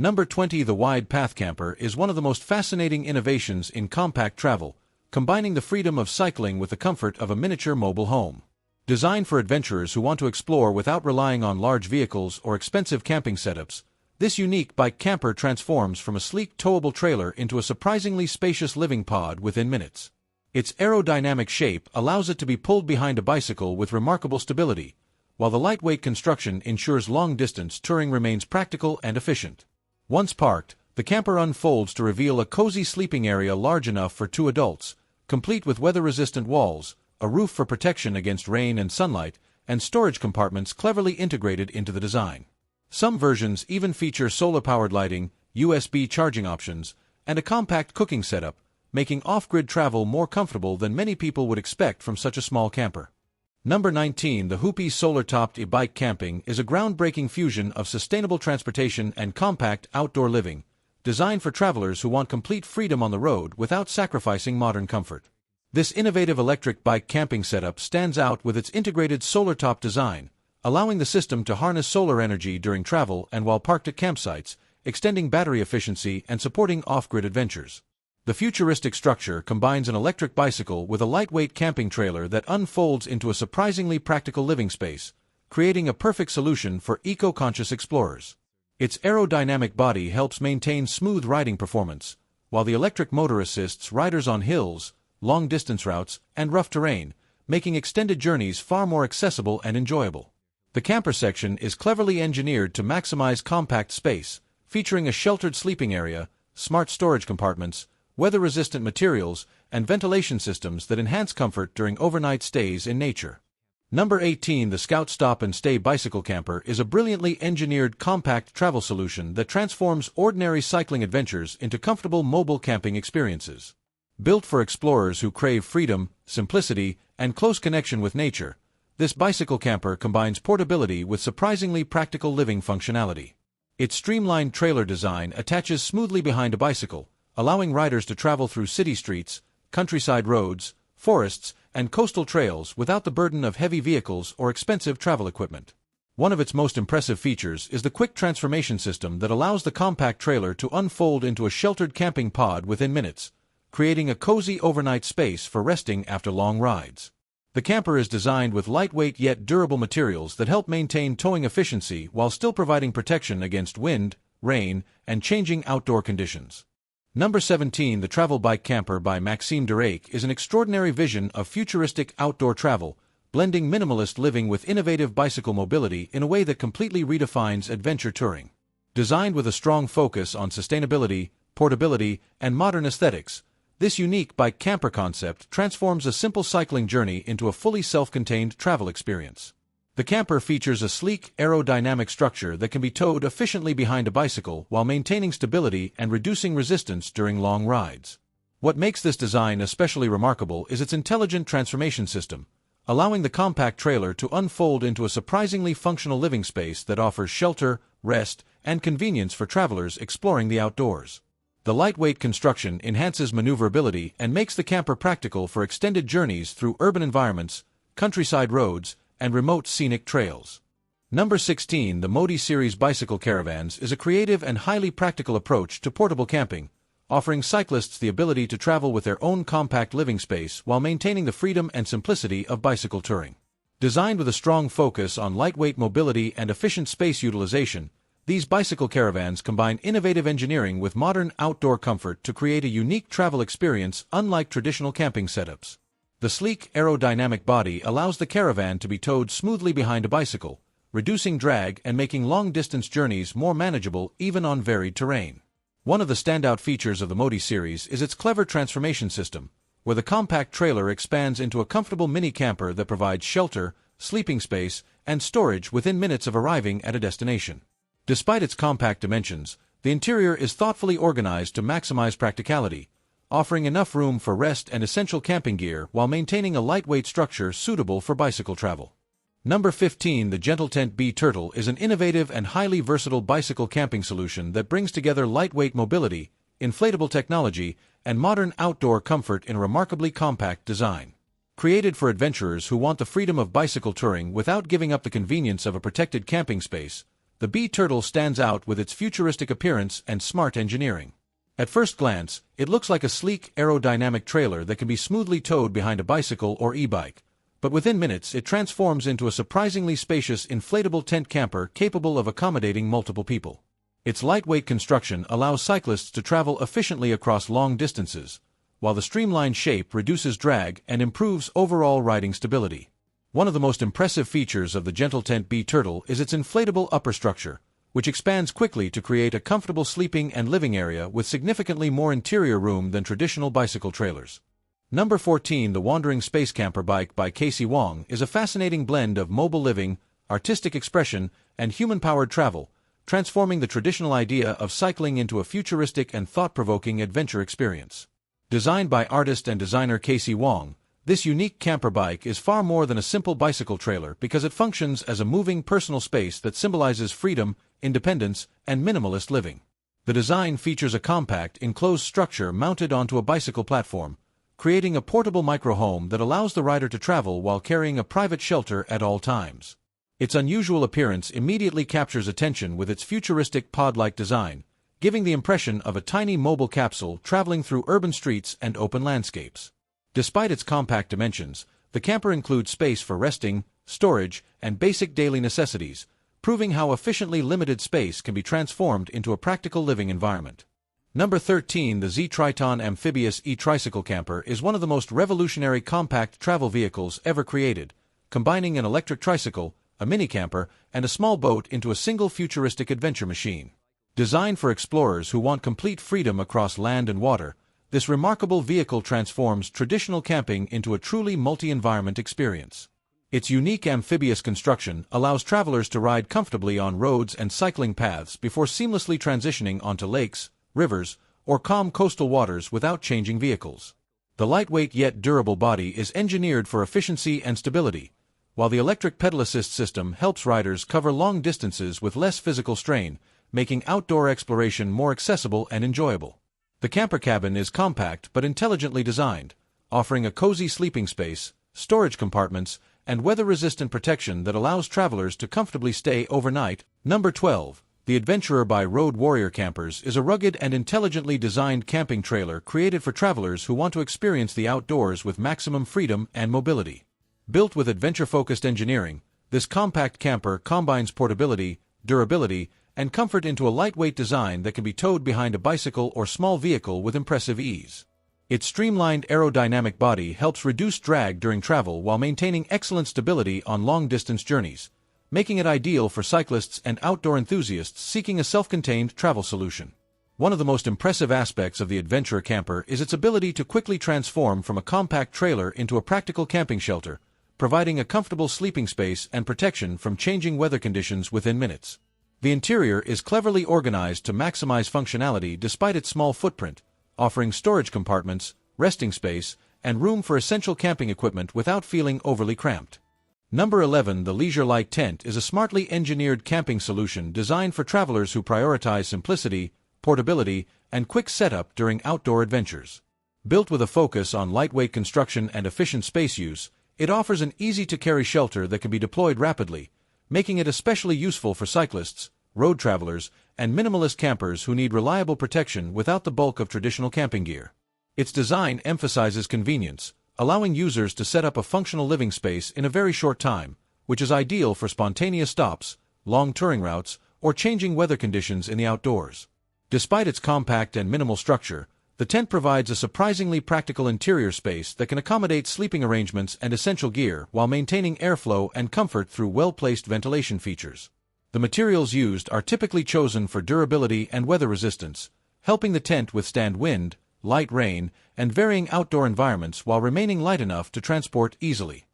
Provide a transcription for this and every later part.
Number 20. The wide path camper is one of the most fascinating innovations in compact travel, combining the freedom of cycling with the comfort of a miniature mobile home. Designed for adventurers who want to explore without relying on large vehicles or expensive camping setups, this unique bike camper transforms from a sleek towable trailer into a surprisingly spacious living pod within minutes. Its aerodynamic shape allows it to be pulled behind a bicycle with remarkable stability, while the lightweight construction ensures long-distance touring remains practical and efficient. Once parked, the camper unfolds to reveal a cozy sleeping area large enough for 2 adults, complete with weather-resistant walls, a roof for protection against rain and sunlight, and storage compartments cleverly integrated into the design. Some versions even feature solar-powered lighting, USB charging options, and a compact cooking setup, making off-grid travel more comfortable than many people would expect from such a small camper. Number 19. The Hoopy solar-topped ebike camping is a groundbreaking fusion of sustainable transportation and compact outdoor living, designed for travelers who want complete freedom on the road without sacrificing modern comfort. This innovative electric bike camping setup stands out with its integrated solar-top design, allowing the system to harness solar energy during travel and while parked at campsites, extending battery efficiency and supporting off-grid adventures. The futuristic structure combines an electric bicycle with a lightweight camping trailer that unfolds into a surprisingly practical living space, creating a perfect solution for eco-conscious explorers. Its aerodynamic body helps maintain smooth riding performance, while the electric motor assists riders on hills, long-distance routes, and rough terrain, making extended journeys far more accessible and enjoyable. The camper section is cleverly engineered to maximize compact space, featuring a sheltered sleeping area, smart storage compartments, weather-resistant materials, and ventilation systems that enhance comfort during overnight stays in nature. Number 18. The Scout Stop and Stay Bicycle Camper is a brilliantly engineered compact travel solution that transforms ordinary cycling adventures into comfortable mobile camping experiences. Built for explorers who crave freedom, simplicity, and close connection with nature, this bicycle camper combines portability with surprisingly practical living functionality. Its streamlined trailer design attaches smoothly behind a bicycle, allowing riders to travel through city streets, countryside roads, forests, and coastal trails without the burden of heavy vehicles or expensive travel equipment. One of its most impressive features is the quick transformation system that allows the compact trailer to unfold into a sheltered camping pod within minutes, creating a cozy overnight space for resting after long rides. The camper is designed with lightweight yet durable materials that help maintain towing efficiency while still providing protection against wind, rain, and changing outdoor conditions. Number 17. The Travel Bike Camper by Maxime Durake is an extraordinary vision of futuristic outdoor travel, blending minimalist living with innovative bicycle mobility in a way that completely redefines adventure touring. Designed with a strong focus on sustainability, portability, and modern aesthetics, this unique bike camper concept transforms a simple cycling journey into a fully self-contained travel experience. The camper features a sleek, aerodynamic structure that can be towed efficiently behind a bicycle while maintaining stability and reducing resistance during long rides. What makes this design especially remarkable is its intelligent transformation system, allowing the compact trailer to unfold into a surprisingly functional living space that offers shelter, rest, and convenience for travelers exploring the outdoors. The lightweight construction enhances maneuverability and makes the camper practical for extended journeys through urban environments, countryside roads, and remote scenic trails. Number 16. The Modi Series Bicycle Caravans is a creative and highly practical approach to portable camping, offering cyclists the ability to travel with their own compact living space while maintaining the freedom and simplicity of bicycle touring. Designed with a strong focus on lightweight mobility and efficient space utilization, these bicycle caravans combine innovative engineering with modern outdoor comfort to create a unique travel experience unlike traditional camping setups. The sleek, aerodynamic body allows the caravan to be towed smoothly behind a bicycle, reducing drag and making long-distance journeys more manageable even on varied terrain. One of the standout features of the Modi series is its clever transformation system, where the compact trailer expands into a comfortable mini-camper that provides shelter, sleeping space, and storage within minutes of arriving at a destination. Despite its compact dimensions, the interior is thoughtfully organized to maximize practicality, offering enough room for rest and essential camping gear while maintaining a lightweight structure suitable for bicycle travel. Number 15. The Gentle Tent Bee Turtle is an innovative and highly versatile bicycle camping solution that brings together lightweight mobility, inflatable technology, and modern outdoor comfort in a remarkably compact design. Created for adventurers who want the freedom of bicycle touring without giving up the convenience of a protected camping space, The Bee Turtle stands out with its futuristic appearance and smart engineering. At first glance, it looks like a sleek, aerodynamic trailer that can be smoothly towed behind a bicycle or e-bike, but within minutes it transforms into a surprisingly spacious inflatable tent camper capable of accommodating multiple people. Its lightweight construction allows cyclists to travel efficiently across long distances, while the streamlined shape reduces drag and improves overall riding stability. One of the most impressive features of the Gentle Tent Bee Turtle is its inflatable upper structure, which expands quickly to create a comfortable sleeping and living area with significantly more interior room than traditional bicycle trailers. Number 14. The Wandering Space Camper Bike by Casey Wong is a fascinating blend of mobile living, artistic expression, and human-powered travel, transforming the traditional idea of cycling into a futuristic and thought-provoking adventure experience. Designed by artist and designer Casey Wong, this unique camper bike is far more than a simple bicycle trailer because it functions as a moving personal space that symbolizes freedom, independence, and minimalist living. The design features a compact, enclosed structure mounted onto a bicycle platform, creating a portable micro-home that allows the rider to travel while carrying a private shelter at all times. Its unusual appearance immediately captures attention with its futuristic pod-like design, giving the impression of a tiny mobile capsule traveling through urban streets and open landscapes. Despite its compact dimensions, the camper includes space for resting, storage, and basic daily necessities, proving how efficiently limited space can be transformed into a practical living environment. Number 13. The Z-Triton Amphibious E-Tricycle Camper is one of the most revolutionary compact travel vehicles ever created, combining an electric tricycle, a mini-camper, and a small boat into a single futuristic adventure machine. Designed for explorers who want complete freedom across land and water, this remarkable vehicle transforms traditional camping into a truly multi-environment experience. Its unique amphibious construction allows travelers to ride comfortably on roads and cycling paths before seamlessly transitioning onto lakes, rivers, or calm coastal waters without changing vehicles. The lightweight yet durable body is engineered for efficiency and stability, while the electric pedal assist system helps riders cover long distances with less physical strain, making outdoor exploration more accessible and enjoyable. The camper cabin is compact but intelligently designed, offering a cozy sleeping space, storage compartments, and weather-resistant protection that allows travelers to comfortably stay overnight. Number 12. The Adventurer by Road Warrior Campers is a rugged and intelligently designed camping trailer created for travelers who want to experience the outdoors with maximum freedom and mobility. Built with adventure-focused engineering, this compact camper combines portability, durability, and comfort into a lightweight design that can be towed behind a bicycle or small vehicle with impressive ease. Its streamlined aerodynamic body helps reduce drag during travel while maintaining excellent stability on long-distance journeys, making it ideal for cyclists and outdoor enthusiasts seeking a self-contained travel solution. One of the most impressive aspects of the Adventurer camper is its ability to quickly transform from a compact trailer into a practical camping shelter, providing a comfortable sleeping space and protection from changing weather conditions within minutes. The interior is cleverly organized to maximize functionality despite its small footprint, offering storage compartments, resting space, and room for essential camping equipment without feeling overly cramped. Number 11. The Leisure Light Tent is a smartly engineered camping solution designed for travelers who prioritize simplicity, portability, and quick setup during outdoor adventures. Built with a focus on lightweight construction and efficient space use, it offers an easy-to-carry shelter that can be deployed rapidly, making it especially useful for cyclists, road travelers, and minimalist campers who need reliable protection without the bulk of traditional camping gear. Its design emphasizes convenience, allowing users to set up a functional living space in a very short time, which is ideal for spontaneous stops, long touring routes, or changing weather conditions in the outdoors. Despite its compact and minimal structure, the tent provides a surprisingly practical interior space that can accommodate sleeping arrangements and essential gear while maintaining airflow and comfort through well-placed ventilation features. The materials used are typically chosen for durability and weather resistance, helping the tent withstand wind, light rain, and varying outdoor environments while remaining light enough to transport easily.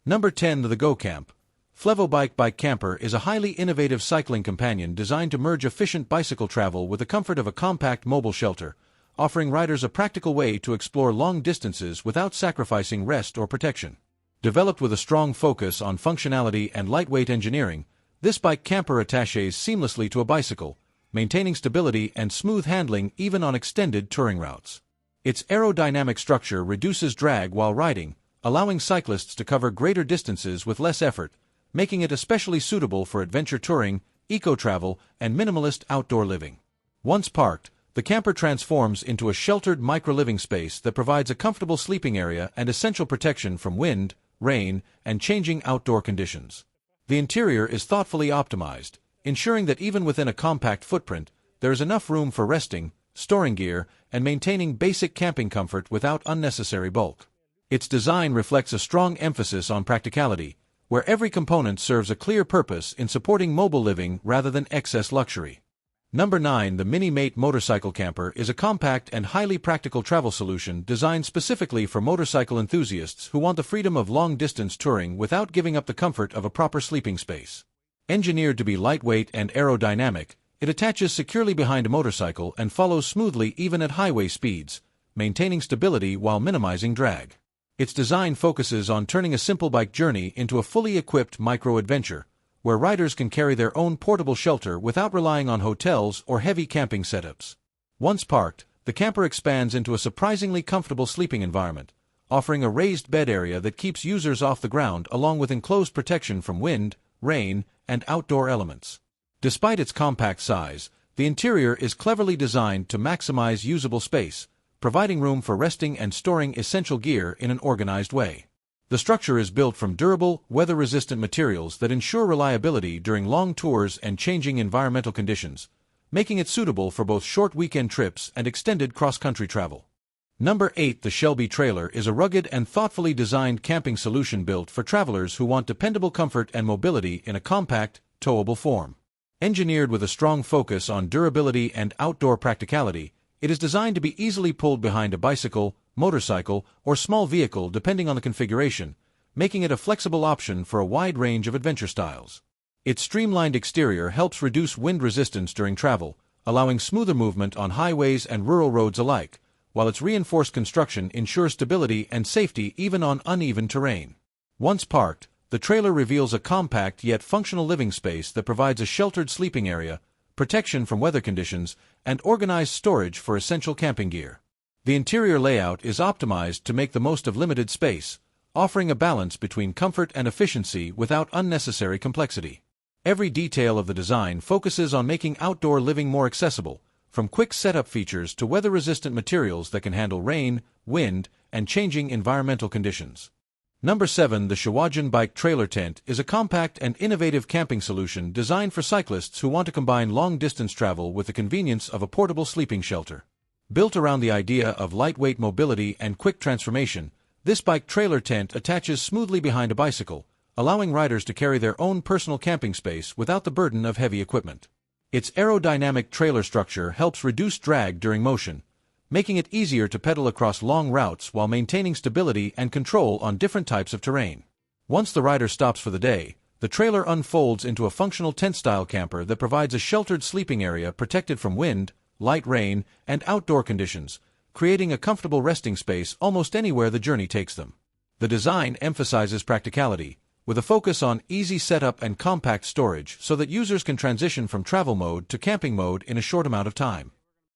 Number 10. The Go Camp. Flevobike Bike Camper is a highly innovative cycling companion designed to merge efficient bicycle travel with the comfort of a compact mobile shelter, offering riders a practical way to explore long distances without sacrificing rest or protection. Developed with a strong focus on functionality and lightweight engineering, this bike camper attaches seamlessly to a bicycle, maintaining stability and smooth handling even on extended touring routes. Its aerodynamic structure reduces drag while riding, allowing cyclists to cover greater distances with less effort, making it especially suitable for adventure touring, eco-travel, and minimalist outdoor living. Once parked, the camper transforms into a sheltered micro-living space that provides a comfortable sleeping area and essential protection from wind, rain, and changing outdoor conditions. The interior is thoughtfully optimized, ensuring that even within a compact footprint, there is enough room for resting, storing gear, and maintaining basic camping comfort without unnecessary bulk. Its design reflects a strong emphasis on practicality, where every component serves a clear purpose in supporting mobile living rather than excess luxury. Number 9. The Mini-Mate Motorcycle Camper is a compact and highly practical travel solution designed specifically for motorcycle enthusiasts who want the freedom of long-distance touring without giving up the comfort of a proper sleeping space. Engineered to be lightweight and aerodynamic, it attaches securely behind a motorcycle and follows smoothly even at highway speeds, maintaining stability while minimizing drag. Its design focuses on turning a simple bike journey into a fully equipped micro-adventure, where riders can carry their own portable shelter without relying on hotels or heavy camping setups. Once parked, the camper expands into a surprisingly comfortable sleeping environment, offering a raised bed area that keeps users off the ground along with enclosed protection from wind, rain, and outdoor elements. Despite its compact size, the interior is cleverly designed to maximize usable space, providing room for resting and storing essential gear in an organized way. The structure is built from durable, weather-resistant materials that ensure reliability during long tours and changing environmental conditions, making it suitable for both short weekend trips and extended cross-country travel. Number 8. The Shelby Trailer is a rugged and thoughtfully designed camping solution built for travelers who want dependable comfort and mobility in a compact, towable form. Engineered with a strong focus on durability and outdoor practicality, it is designed to be easily pulled behind a bicycle, motorcycle, or small vehicle depending on the configuration, making it a flexible option for a wide range of adventure styles. Its streamlined exterior helps reduce wind resistance during travel, allowing smoother movement on highways and rural roads alike, while its reinforced construction ensures stability and safety even on uneven terrain. Once parked, the trailer reveals a compact yet functional living space that provides a sheltered sleeping area, protection from weather conditions, and organized storage for essential camping gear. The interior layout is optimized to make the most of limited space, offering a balance between comfort and efficiency without unnecessary complexity. Every detail of the design focuses on making outdoor living more accessible, from quick setup features to weather-resistant materials that can handle rain, wind, and changing environmental conditions. Number 7. The Shawajan Bike Trailer Tent is a compact and innovative camping solution designed for cyclists who want to combine long-distance travel with the convenience of a portable sleeping shelter. Built around the idea of lightweight mobility and quick transformation, this bike trailer tent attaches smoothly behind a bicycle, allowing riders to carry their own personal camping space without the burden of heavy equipment. Its aerodynamic trailer structure helps reduce drag during motion, making it easier to pedal across long routes while maintaining stability and control on different types of terrain. Once the rider stops for the day, the trailer unfolds into a functional tent-style camper that provides a sheltered sleeping area protected from wind, light rain, and outdoor conditions, creating a comfortable resting space almost anywhere the journey takes them. The design emphasizes practicality, with a focus on easy setup and compact storage so that users can transition from travel mode to camping mode in a short amount of time.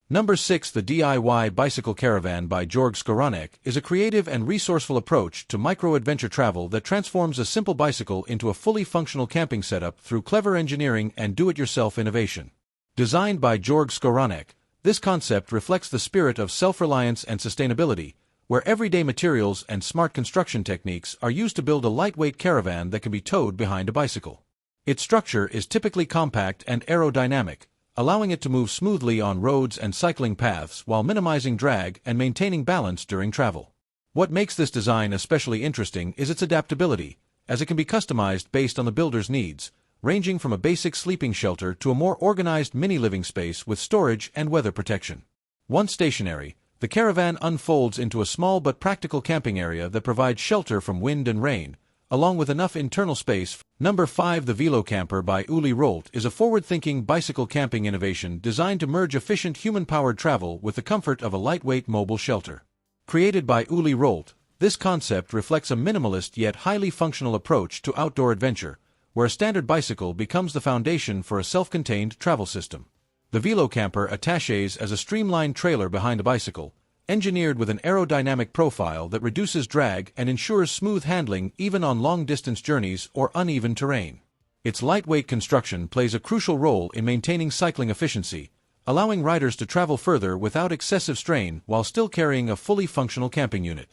Number 6. The DIY Bicycle Caravan by Georg Skowronek is a creative and resourceful approach to micro-adventure travel that transforms a simple bicycle into a fully functional camping setup through clever engineering and do-it-yourself innovation. Designed by Georg Skowronek, this concept reflects the spirit of self-reliance and sustainability, where everyday materials and smart construction techniques are used to build a lightweight caravan that can be towed behind a bicycle. Its structure is typically compact and aerodynamic, allowing it to move smoothly on roads and cycling paths while minimizing drag and maintaining balance during travel. What makes this design especially interesting is its adaptability, as it can be customized based on the builder's needs, ranging from a basic sleeping shelter to a more organized mini-living space with storage and weather protection. Once stationary, the caravan unfolds into a small but practical camping area that provides shelter from wind and rain, along with enough internal space. Number 5. The Velo Camper by Uli Rolt is a forward-thinking bicycle camping innovation designed to merge efficient human-powered travel with the comfort of a lightweight mobile shelter. Created by Uli Rolt, this concept reflects a minimalist yet highly functional approach to outdoor adventure, where a standard bicycle becomes the foundation for a self-contained travel system. The Velo Camper attaches as a streamlined trailer behind a bicycle, engineered with an aerodynamic profile that reduces drag and ensures smooth handling even on long-distance journeys or uneven terrain. Its lightweight construction plays a crucial role in maintaining cycling efficiency, allowing riders to travel further without excessive strain while still carrying a fully functional camping unit.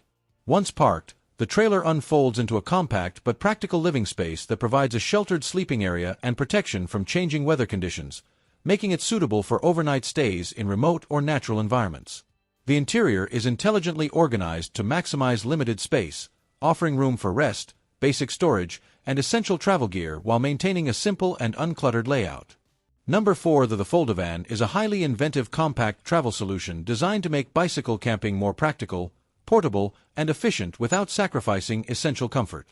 Once parked, the trailer unfolds into a compact but practical living space that provides a sheltered sleeping area and protection from changing weather conditions, making it suitable for overnight stays in remote or natural environments. The interior is intelligently organized to maximize limited space, offering room for rest, basic storage, and essential travel gear while maintaining a simple and uncluttered layout. Number 4. The Foldavan is a highly inventive compact travel solution designed to make bicycle camping more practical, portable, and efficient without sacrificing essential comfort.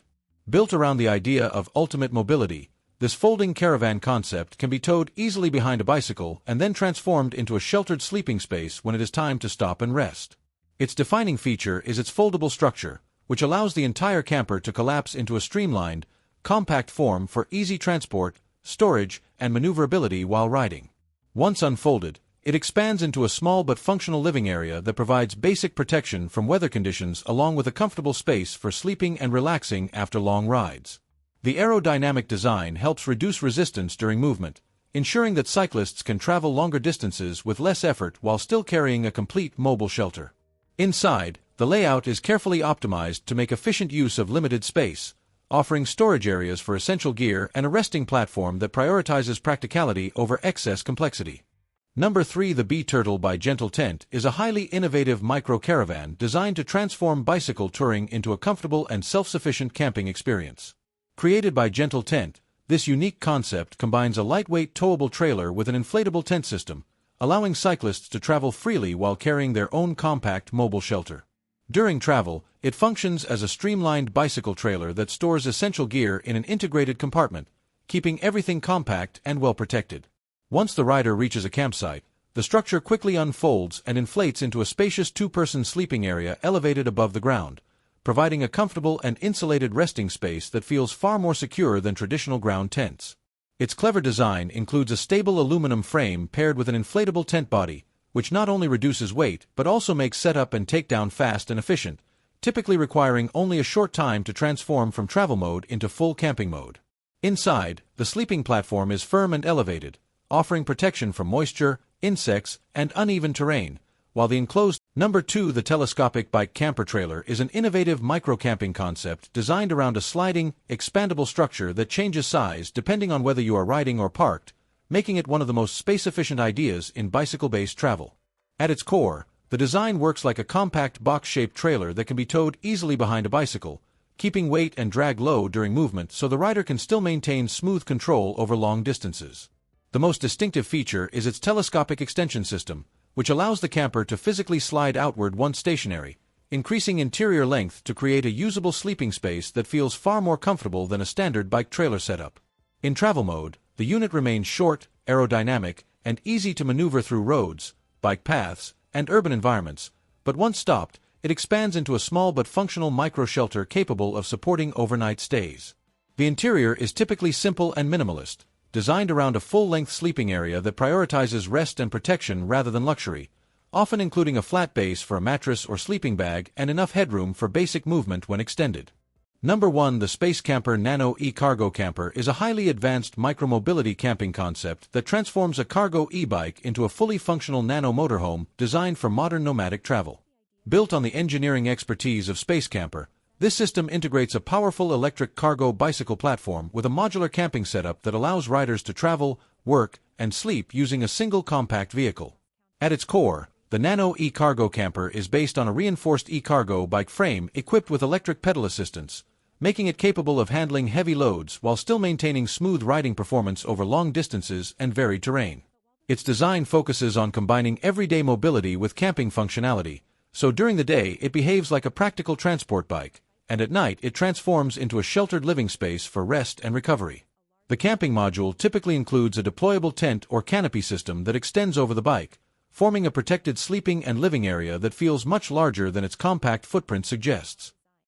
Built around the idea of ultimate mobility, this folding caravan concept can be towed easily behind a bicycle and then transformed into a sheltered sleeping space when it is time to stop and rest. Its defining feature is its foldable structure, which allows the entire camper to collapse into a streamlined, compact form for easy transport, storage, and maneuverability while riding. Once unfolded, it expands into a small but functional living area that provides basic protection from weather conditions along with a comfortable space for sleeping and relaxing after long rides. The aerodynamic design helps reduce resistance during movement, ensuring that cyclists can travel longer distances with less effort while still carrying a complete mobile shelter. Inside, the layout is carefully optimized to make efficient use of limited space, offering storage areas for essential gear and a resting platform that prioritizes practicality over excess complexity. Number 3. The Bee Turtle by Gentle Tent is a highly innovative micro-caravan designed to transform bicycle touring into a comfortable and self-sufficient camping experience. Created by Gentle Tent, this unique concept combines a lightweight towable trailer with an inflatable tent system, allowing cyclists to travel freely while carrying their own compact mobile shelter. During travel, it functions as a streamlined bicycle trailer that stores essential gear in an integrated compartment, keeping everything compact and well protected. Once the rider reaches a campsite, the structure quickly unfolds and inflates into a spacious two-person sleeping area elevated above the ground, providing a comfortable and insulated resting space that feels far more secure than traditional ground tents. Its clever design includes a stable aluminum frame paired with an inflatable tent body, which not only reduces weight but also makes setup and takedown fast and efficient, typically requiring only a short time to transform from travel mode into full camping mode. Inside, the sleeping platform is firm and elevated, offering protection from moisture, insects, and uneven terrain, while the enclosed Number 2. The Telescopic Bike Camper Trailer is an innovative micro-camping concept designed around a sliding, expandable structure that changes size depending on whether you are riding or parked, making it one of the most space-efficient ideas in bicycle-based travel. At its core, the design works like a compact box-shaped trailer that can be towed easily behind a bicycle, keeping weight and drag low during movement so the rider can still maintain smooth control over long distances. The most distinctive feature is its telescopic extension system, which allows the camper to physically slide outward once stationary, increasing interior length to create a usable sleeping space that feels far more comfortable than a standard bike trailer setup. In travel mode, the unit remains short, aerodynamic, and easy to maneuver through roads, bike paths, and urban environments, but once stopped, it expands into a small but functional micro-shelter capable of supporting overnight stays. The interior is typically simple and minimalist, designed around a full-length sleeping area that prioritizes rest and protection rather than luxury, often including a flat base for a mattress or sleeping bag and enough headroom for basic movement when extended. Number 1. The Space Camper Nano E-Cargo Camper is a highly advanced micromobility camping concept that transforms a cargo e-bike into a fully functional nano motorhome designed for modern nomadic travel. Built on the engineering expertise of Space Camper, this system integrates a powerful electric cargo bicycle platform with a modular camping setup that allows riders to travel, work, and sleep using a single compact vehicle. At its core, the Nano E-Cargo Camper is based on a reinforced e-cargo bike frame equipped with electric pedal assistance, making it capable of handling heavy loads while still maintaining smooth riding performance over long distances and varied terrain. Its design focuses on combining everyday mobility with camping functionality, so during the day it behaves like a practical transport bike, and at night it transforms into a sheltered living space for rest and recovery. The camping module typically includes a deployable tent or canopy system that extends over the bike, forming a protected sleeping and living area that feels much larger than its compact footprint suggests.